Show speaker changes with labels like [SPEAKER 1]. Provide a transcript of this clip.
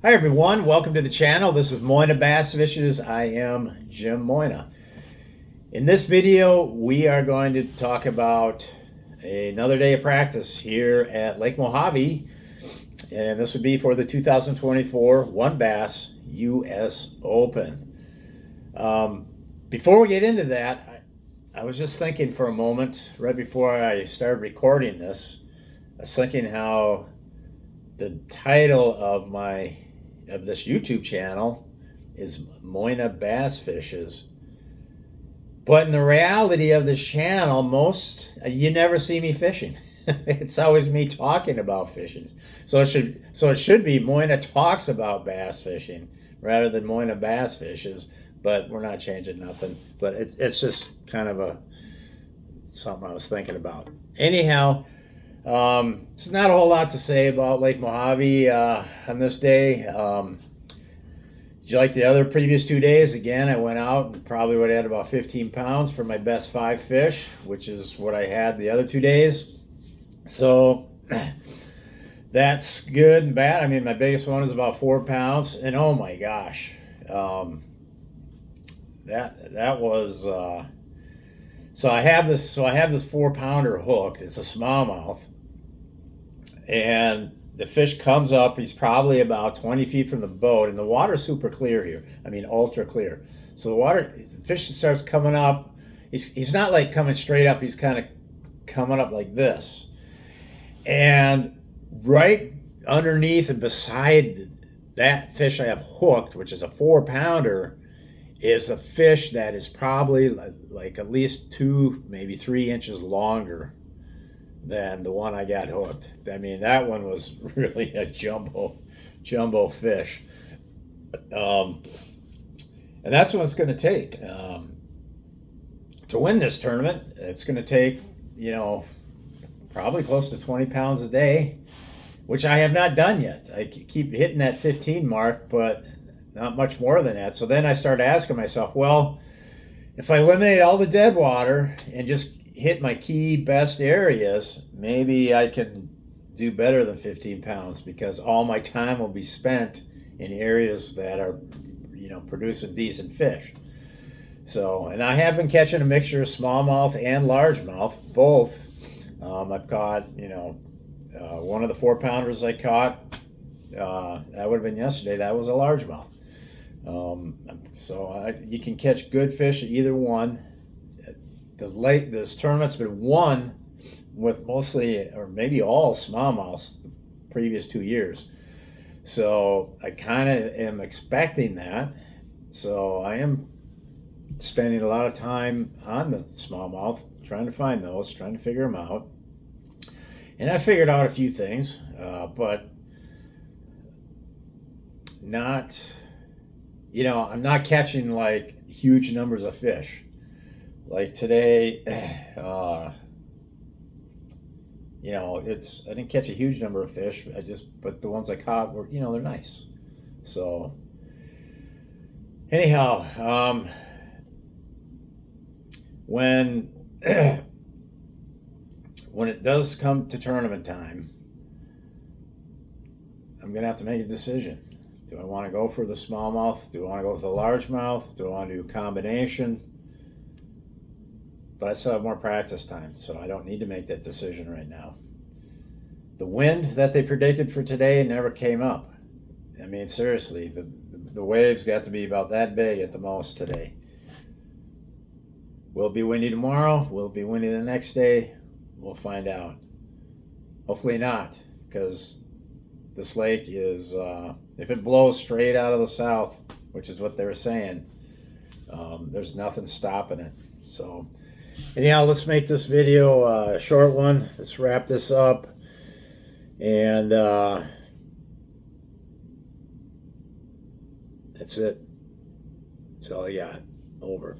[SPEAKER 1] Hi everyone, welcome to the channel. This is Moina Bass Fishes. I am Jim Moina. In this video, we are going to talk about another day of practice here at Lake Mohave, and this would be for the 2024 One Bass US Open. Before we get into that, I was just thinking for a moment, right before I started recording this, I was thinking how the title of this YouTube channel is Moina Bass Fishes. But in the reality of this channel, you never see me fishing. It's always me talking about fishing. So it should be Moina Talks About Bass Fishing rather than Moina Bass Fishes, but we're not changing nothing. But it's just kind of something I was thinking about. Anyhow, it's not a whole lot to say about Lake Mohave on this day. Like the other previous 2 days, again, I went out and probably would have had about 15 pounds for my best 5 fish, which is what I had the other 2 days. So that's good and bad. I mean, my biggest one is about 4 pounds, and oh my gosh, that was. So I have this 4-pounder hooked. It's a smallmouth. And the fish comes up. He's probably about 20 feet from the boat, and the water's super clear here. I mean, ultra clear. So the fish starts coming up. He's not like coming straight up. He's kind of coming up like this. And right underneath and beside that fish I have hooked, which is a 4-pounder, is a fish that is probably like at least 2, maybe 3 inches longer than the one I got hooked. I mean, that one was really a jumbo fish. And that's what it's going to take. To win this tournament, it's going to take, probably close to 20 pounds a day, which I have not done yet. I keep hitting that 15 mark, but not much more than that. So then I started asking myself, well, if I eliminate all the dead water and just hit my key best areas, maybe I can do better than 15 pounds, because all my time will be spent in areas that are, producing decent fish. So, and I have been catching a mixture of smallmouth and largemouth, both. I've caught, one of the 4-pounders I caught, that would have been yesterday, that was a largemouth. You can catch good fish at either one. This tournament's been won with mostly, or maybe all, smallmouths the previous 2 years. So I kind of am expecting that. So I am spending a lot of time on the smallmouth, trying to find those, trying to figure them out. And I figured out a few things, but not, I'm not catching like huge numbers of fish. Like today, I didn't catch a huge number of fish. But the ones I caught were, they're nice. So anyhow, when when it does come to tournament time, I'm gonna have to make a decision. Do I want to go for the smallmouth? Do I want to go with the largemouth? Do I want to do a combination? But I still have more practice time, so I don't need to make that decision right now. The wind that they predicted for today never came up. I mean, seriously, the waves got to be about that big at the most today. Will it be windy tomorrow? Will it be windy the next day? We'll find out. Hopefully not, because this lake is, if it blows straight out of the south, which is what they were saying, there's nothing stopping it. So anyhow, let's make this video a short one. Let's wrap this up. And that's it. That's all I got. Over.